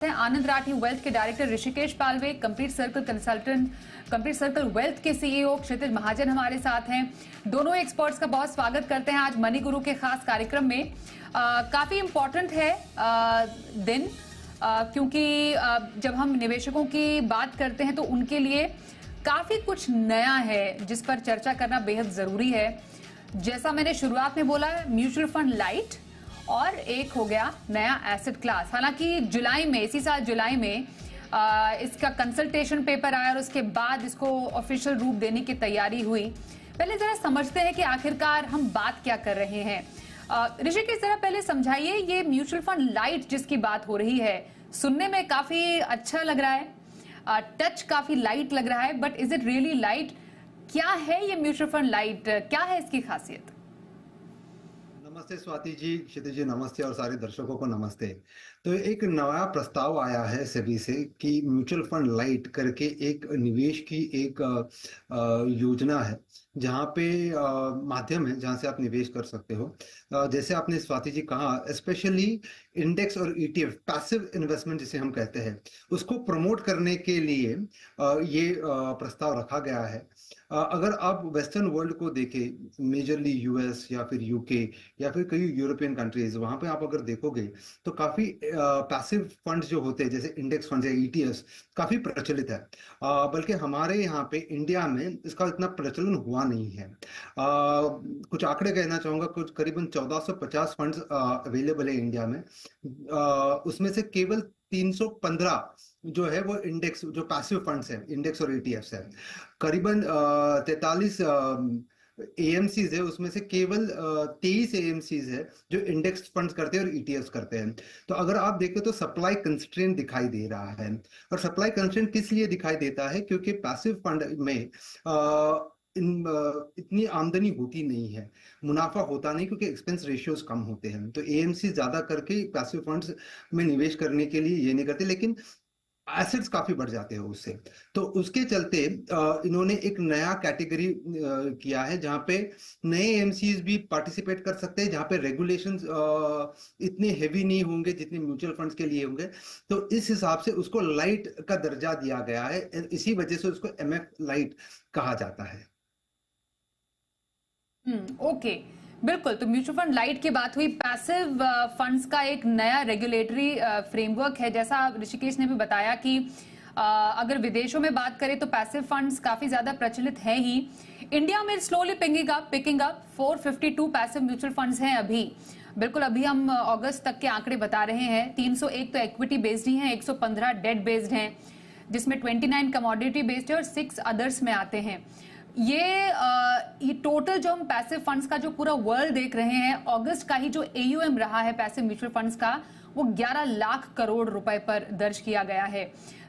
आनंद Rathi wealth के director Rishikesh Palve, complete circle consultant, complete circle wealth के CEO क्षितिज महाजन हमारे साथ हैं। दोनों एक्सपर्ट्स का बहुत स्वागत करते हैं आज मनी गुरु के खास कार्यक्रम में। काफी इंपॉर्टेंट है दिन, क्योंकि जब हम निवेशकों की बात करते हैं तो उनके लिए काफी कुछ नया है जिस पर चर्चा करना बेहद जरूरी है। जैसा मैंने शुरुआत में बोला, म्यूचुअल फंड लाइट और एक हो गया नया एसेट क्लास। हालांकि जुलाई में, इसी साल जुलाई में इसका कंसल्टेशन पेपर आया और उसके बाद इसको ऑफिशियल रूप देने की तैयारी हुई। पहले जरा समझते हैं कि आखिरकार हम बात क्या कर रहे हैं। ऋषिकेश, जरा पहले समझाइए, ये म्यूचुअल फंड लाइट जिसकी बात हो रही है, सुनने में काफी अच्छा लग रहा है, टच काफी लाइट लग रहा है, but is it really light? क्या है ये म्यूचुअल फंड लाइट, क्या है इसकी खासियत? नमस्ते स्वाति जी, क्षितिज जी नमस्ते और सारे दर्शकों को नमस्ते। तो एक नया प्रस्ताव आया है सेबी से कि म्यूचुअल फंड लाइट करके एक निवेश की एक योजना है, जहाँ पे माध्यम है जहाँ से आप निवेश कर सकते हो। जैसे आपने स्वाति जी कहा, स्पेशली इंडेक्स और ईटीएफ, पैसिव इन्वेस्टमेंट जिसे हम कहते हैं, उसको प्रमोट करने के लिए ये प्रस्ताव रखा गया है। अगर आप वेस्टर्न वर्ल्ड को देखें, मेजरली यूएस या फिर यूके या फिर कई यूरोपियन कंट्रीज, वहां पे आप अगर देखोगे तो काफी पैसिव फंड्स जो होते हैं, जैसे इंडेक्स फंड्स या ईटीएफ, काफी प्रचलित है। बल्कि हमारे यहाँ पे इंडिया में इसका इतना प्रचलन हुआ नहीं है। कुछ आंकड़े कहना चाहूंगा, कुछ करीबन 1450 फंड्स अवेलेबल है इंडिया में। उसमें से केवल 315 जो है वो इंडेक्स, जो पैसिव फंड्स है, इंडेक्स और ईटीएफ है। करीबन 43 एएमसीज है, उसमें से केवल 23 एएमसीज है जो इंडेक्स फंड्स करते हैं और ईटीएफ करते हैं। तो अगर आप देखें तो सप्लाई कंस्ट्रेंट दिखाई दे रहा है। और सप्लाई कंस्ट्रेंट किस लिए दिखाई देता है? क्योंकि पैसिव फंड में इतनी आमदनी होती नहीं है, मुनाफा होता नहीं, क्योंकि एक्सपेंस रेशियोज कम होते हैं। तो एएमसी ज्यादा करके पैसिव फंड्स में निवेश करने के लिए ये नहीं करते, लेकिन एसेट्स काफी बढ़ जाते हैं उससे। तो उसके चलते इन्होंने एक नया कैटेगरी किया है, जहां पे नए एमसीज भी पार्टिसिपेट कर सकते हैं, जहां पे रेगुलेशंस इतने हेवी नहीं होंगे जितने म्यूचुअल फंड्स के लिए होंगे। तो इस हिसाब से उसको लाइट का दर्जा दिया गया है, इसी वजह से उसको एमएफ लाइट कहा जाता है। ओके, बिल्कुल। तो म्यूचुअल फंड लाइट की बात हुई, पैसिव फंड्स का एक नया रेगुलेटरी फ्रेमवर्क है। जैसा ऋषिकेश ने भी बताया कि अगर विदेशों में बात करें तो पैसिव फंड्स काफी ज्यादा प्रचलित है ही। इंडिया में slowly picking up 452 passive mutual funds हैं अभी। बिल्कुल, अभी हम अगस्त तक के आंकड़े बता रहे हैं। 301 तो इक्विटी बेस्ड ही हैं, 115 डेट बेस्ड हैं, जिसमें 29 कमोडिटी बेस्ड है और 6 अदर्स में आते हैं। ये टोटल जो हम पैसिव फंड्स का जो पूरा वर्ल्ड देख रहे हैं, अगस्त का ही जो एयूएम रहा है पैसिव म्यूचुअल फंड्स का, वो 11 लाख करोड़ रुपए पर दर्ज किया गया है।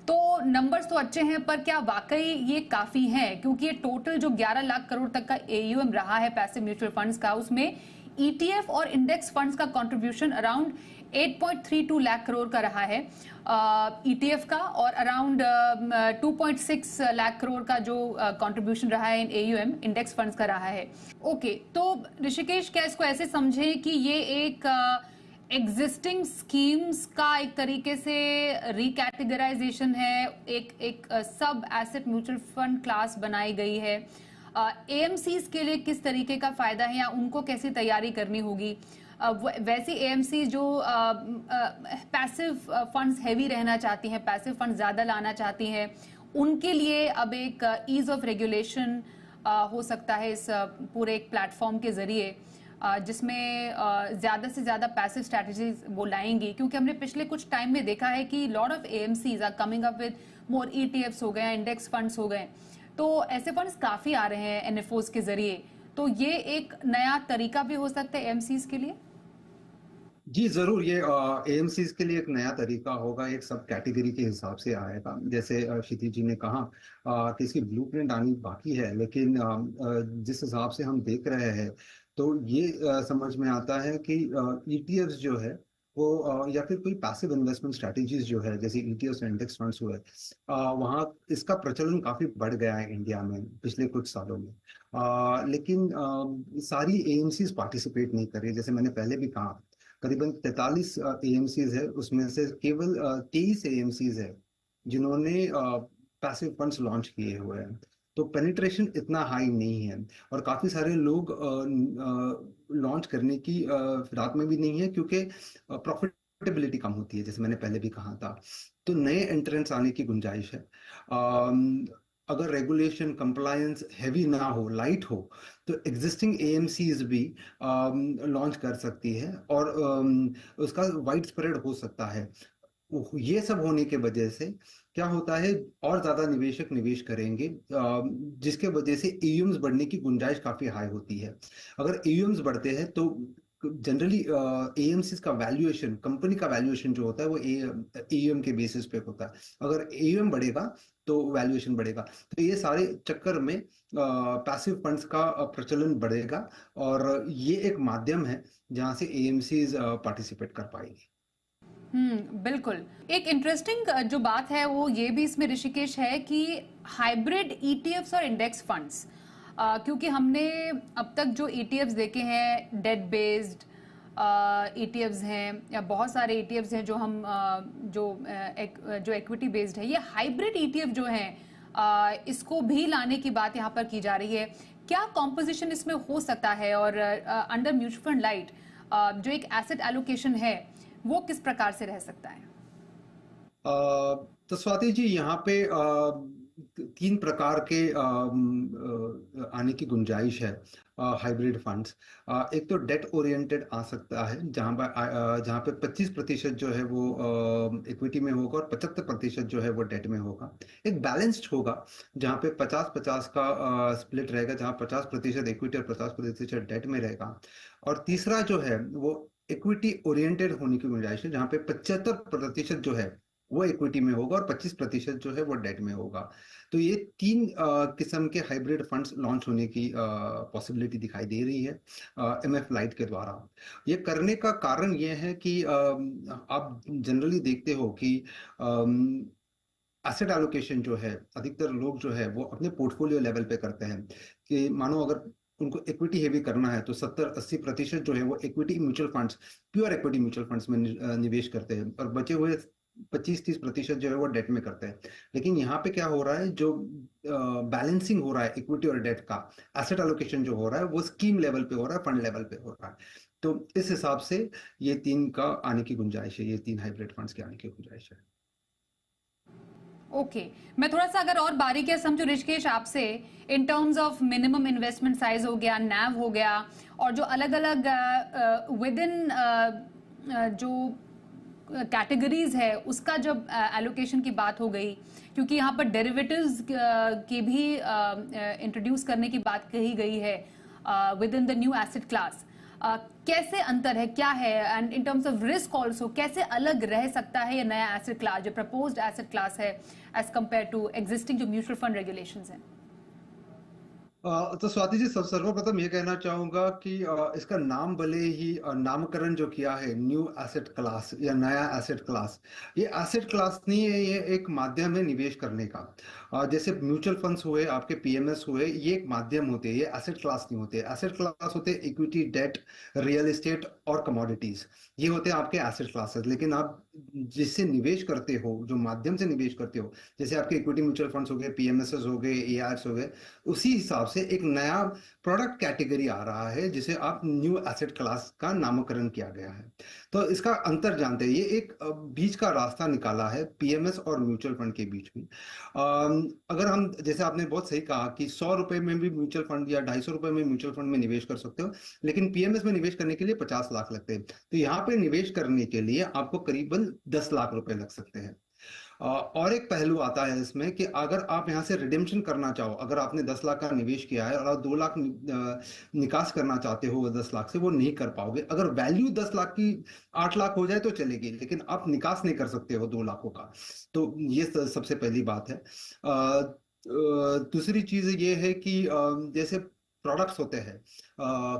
तो नंबर्स तो अच्छे हैं, पर क्या वाकई ये काफी है? क्योंकि ये टोटल जो 11 लाख करोड़ तक का एयूएम रहा है पैसिव म्यूचुअल फंड्स का, उसमें ईटीएफ और इंडेक्स फंड्स का कंट्रीब्यूशन अराउंड 8.32 लाख करोड़ का रहा है ईटीएफ का, और अराउंड 2.6 लाख करोड़ का जो कंट्रीब्यूशन रहा है इन एयूएम इंडेक्स फंड्स का रहा है। ओके, तो ऋषिकेश, क्या इसको ऐसे समझें कि ये एक एग्जिस्टिंग स्कीम्स का एक तरीके से रिकैटेगराइजेशन है, एक सब एसेट म्यूचुअल फंड क्लास बनाई गई है? एएमसीज के लिए किस तरीके का फायदा है या उनको कैसी तैयारी करनी होगी? वैसी एएमसी जो पैसिव फंड्स हैवी रहना चाहती हैं, पैसिव फंड ज्यादा लाना चाहती हैं, उनके लिए अब एक ईज ऑफ रेगुलेशन हो सकता है इस पूरे एक प्लेटफॉर्म के जरिए, जिसमें ज्यादा से ज्यादा पैसिव स्ट्रेटजीज वो लाएंगी। क्योंकि हमने पिछले कुछ टाइम में देखा है कि lot of AMCs are coming up with more ETFs हो गए, इंडेक्स फंड्स हो गए, तो ऐसे फंड्स काफी आ रहे हैं एनएफओज के जरिए। तो ये एक नया तरीका भी हो सकता है एएमसीज के लिए? जी जरूर, ये एएमसीज के लिए एक नया तरीका होगा, एक सब कैटेगरी के हिसाब से आएगा। जैसे क्षितिज जी ने कहा कि इसकी ब्लूप्रिंट आनी बाकी है, लेकिन जिस हिसाब से हम देख रहे हैं तो ये समझ में आता है कि ईटीएफ्स जो है वो या फिर कोई पैसिव इन्वेस्टमेंट स्ट्रेटेजीज जो है, जैसे ईटीएफ्स इंडेक्स फंड्स हुए, वहाँ इसका प्रचलन काफी बढ़ गया है इंडिया में पिछले कुछ सालों में। लेकिन सारी एएमसीज पार्टिसिपेट नहीं कर रही। जैसे मैंने पहले भी कहा, करीबन 43 एएमसीज है, उसमें से केवल 23 एएमसीज है जिन्होंने पैसिव फंड्स लॉन्च किए हुए हैं। तो पेनिट्रेशन इतना हाई नहीं है, और काफी सारे लोग लॉन्च करने की फिराक में भी नहीं है, क्योंकि प्रॉफिटेबिलिटी कम होती है, जैसे मैंने पहले भी कहा था। तो नए एंट्रेंट्स आने की गुंजाइश है। अगर रेगुलेशन कंप्लायंस हैवी ना हो, लाइट हो, तो एग्जिस्टिंग एएमसीज भी लॉन्च कर सकती है, और उसका वाइड स्प्रेड हो सकता है। ये सब होने के वजह से क्या होता है, और ज्यादा निवेशक निवेश करेंगे, जिसके वजह से एयूम्स बढ़ने की गुंजाइश काफी हाई होती है। अगर एयूम्स बढ़ते हैं तो जनरली एएमसीज का वैल्यूएशन, कंपनी का वैल्यूएशन जो होता है वो एयूएम के बेसिस पे होता है। अगर एयूएम बढ़ेगा तो वैल्यूएशन बढ़ेगा। तो ये सारे चक्कर में पैसिव फंड्स का प्रचलन बढ़ेगा, और ये एक माध्यम है जहां से एएमसीज पार्टिसिपेट कर पाएगी। बिल्कुल। एक इंटरेस्टिंग जो बात है वो ये भी इसमें ऋषिकेश है कि हाइब्रिड ईटीएफ्स और इंडेक्स फंड्स, क्योंकि हमने अब तक जो ईटीएफ्स देखे हैं डेट बेस्ड ईटीएफ्स हैं, या बहुत सारे ईटीएफ्स हैं जो हम जो इक्विटी बेस्ड है, ये हाइब्रिड ईटीएफ जो हैं इसको भी लाने की बात यहाँ पर की जा रही है। क्या कॉम्पोजिशन इसमें हो सकता है, और अंडर म्यूचुअल फंड लाइट जो एक एसेट एलोकेशन है वो किस प्रकार से रह सकता है? तो स्वाति जी, यहाँ पे तीन प्रकार के आने की गुंजाइश है हाइब्रिड फंड्स। एक तो डेट ओरिएंटेड आ सकता है, जहाँ पे 25% जो है वो इक्विटी में होगा और 75% जो है वो डेट में होगा। एक बैलेंस्ड होगा जहाँ पे 50-50 का स्प्लिट रहेगा, जहाँ 50% इक्विटी और 50% डेट में रहेगा। और तीसरा जो है वो इक्विटी ओरिएंटेड होने की गुंजाइश है, जहाँ पे 75% जो है वो इक्विटी में होगा और 25% जो है वो डेट में होगा। तो ये तीन किस्म के हाइब्रिड फंड्स लॉन्च होने की पॉसिबिलिटी दिखाई दे रही है एमएफ लाइट के द्वारा। ये करने का कारण ये है कि आप जनरली देखते हो कि एसेट एलोकेशन जो है, अधिकतर लोग जो है वो अपने पोर्टफोलियो लेवल पे करते हैं, कि मानो अगर उनको इक्विटी हेवी करना है तो 70-80% जो है वो equity mutual funds, pure equity mutual funds में निवेश करते हैं, और बचे हुए 25-30% जो है वो डेट में करते हैं। लेकिन यहाँ पे क्या हो रहा है, जो बैलेंसिंग हो रहा है इक्विटी और डेट का, एसेट एलोकेशन जो हो रहा है वो स्कीम लेवल पे हो रहा है, फंड लेवल पे हो रहा है। तो इस हिसाब से ये तीन का आने की गुंजाइश है, ये तीन हाइब्रिड फंड्स के आने की गुंजाइश है। ओके, मैं थोड़ा सा अगर और बारीकी से समझूं ऋषिकेश आपसे, in terms of minimum investment size हो गया, नैव हो गया, और जो अलग अलग विद इन जो कैटेगरीज है उसका जब एलोकेशन की बात हो गई, क्योंकि यहाँ पर डेरिवेटिव्स की भी इंट्रोड्यूस करने की बात कही गई है with in the new asset class, कैसे अंतर है, क्या है, and in terms of risk also कैसे अलग रह सकता है ये नया एसेट क्लास, जो प्रपोज्ड एसेट क्लास है, एज कंपेयर टू एग्जिस्टिंग जो म्यूचुअल फंड रेगुलेशंस हैं? तो स्वाति जी, सर्वप्रथम ये कहना चाहूंगा कि इसका नाम भले ही नामकरण जो किया है न्यू एसेट क्लास या नया एसेट क्लास, ये एसेट क्लास नहीं है, ये एक माध्यम है निवेश करने का। जैसे म्यूचुअल फंड्स हुए, आपके पीएमएस हुए, ये एक माध्यम होते हैं, ये एसेट क्लास नहीं होते। एसेट क्लास होते हैं इक्विटी, डेट, रियल एस्टेट और कमोडिटीज, ये होते हैं आपके एसेट क्लासेस। लेकिन आप जिससे निवेश करते हो, जो माध्यम से निवेश करते हो, जैसे आपके इक्विटी म्यूचुअल फंड्स हो गए, पीएमएस हो गए, एआरएस हो गए, उसी हिसाब से एक नया प्रोडक्ट कैटेगरी आ रहा है जिसे आप न्यू एसेट क्लास का नामकरण किया गया है। तो इसका अंतर जानते हैं, ये एक बीच का रास्ता निकाला है पीएमएस और म्यूचुअल फंड के बीच में। अगर हम, जैसे आपने बहुत सही कहा कि 100 रुपए में भी म्यूचुअल फंड या 250 रुपए में म्यूचुअल फंड में निवेश कर सकते हो, लेकिन पीएमएस में निवेश करने के लिए 50 लाख लगते हैं। तो यहाँ पे निवेश करने के लिए आपको करीबन 10 लाख रुपए लग सकते हैं। और एक पहलू आता है इसमें कि अगर आप यहाँ से रिडेम्पशन करना चाहो, अगर आपने 10 लाख का निवेश किया है और आप 2 लाख निकास करना चाहते हो 10 लाख से, वो नहीं कर पाओगे। अगर वैल्यू 10 लाख की 8 लाख हो जाए तो चलेगी, लेकिन आप निकास नहीं कर सकते हो 2 लाखों का। तो ये सबसे पहली बात है। दूसरी चीज ये है कि जैसे प्रोडक्ट्स होते हैं,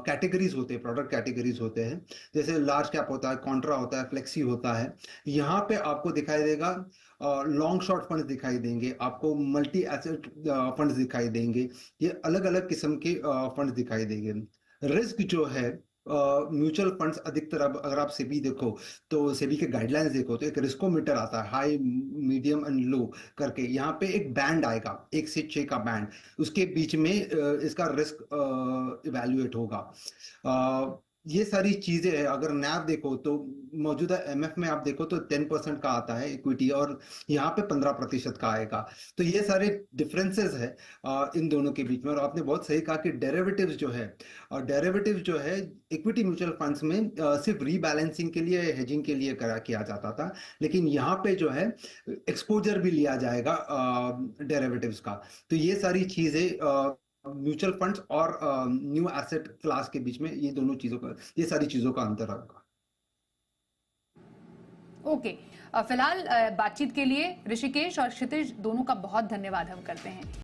कैटेगरीज होते हैं, प्रोडक्ट कैटेगरीज होते हैं, जैसे लार्ज कैप होता है, कॉन्ट्रा होता है, फ्लेक्सी होता है। यहाँ पे आपको दिखाई देगा लॉन्ग शॉर्ट फंड्स दिखाई देंगे, आपको मल्टी एसेट फंड्स दिखाई देंगे, ये अलग अलग किस्म के फंड्स दिखाई देंगे। रिस्क जो है म्यूचुअल फंड्स अधिकतर, अब अगर आप सेबी देखो तो सेबी के गाइडलाइंस देखो तो एक रिस्कोमीटर आता है, हाई मीडियम एंड लो करके। यहाँ पे एक बैंड आएगा, 1 से 6 का बैंड, उसके बीच में इसका रिस्क इवैल्यूएट होगा। ये सारी चीजें हैं। अगर नैव देखो तो मौजूदा एमएफ में आप देखो तो 10% का आता है इक्विटी, और यहाँ पे 15% का आएगा। तो ये सारे डिफरेंसेस है इन दोनों के बीच में। और आपने बहुत सही कहा कि डेरिवेटिव्स जो है, और डेरिवेटिव जो है इक्विटी म्यूचुअल फंड्स में सिर्फ रीबैलेंसिंग के लिए, हेजिंग के लिए करा किया जाता था, लेकिन यहाँ पे जो है एक्सपोजर भी लिया जाएगा डेरिवेटिव्स का। तो ये सारी चीजें म्यूचुअल फंड्स और न्यू एसेट क्लास के बीच में, ये दोनों चीजों का, ये सारी चीजों का अंतर होगा। ओके। फिलहाल बातचीत के लिए ऋषिकेश और क्षितिज दोनों का बहुत धन्यवाद हम करते हैं।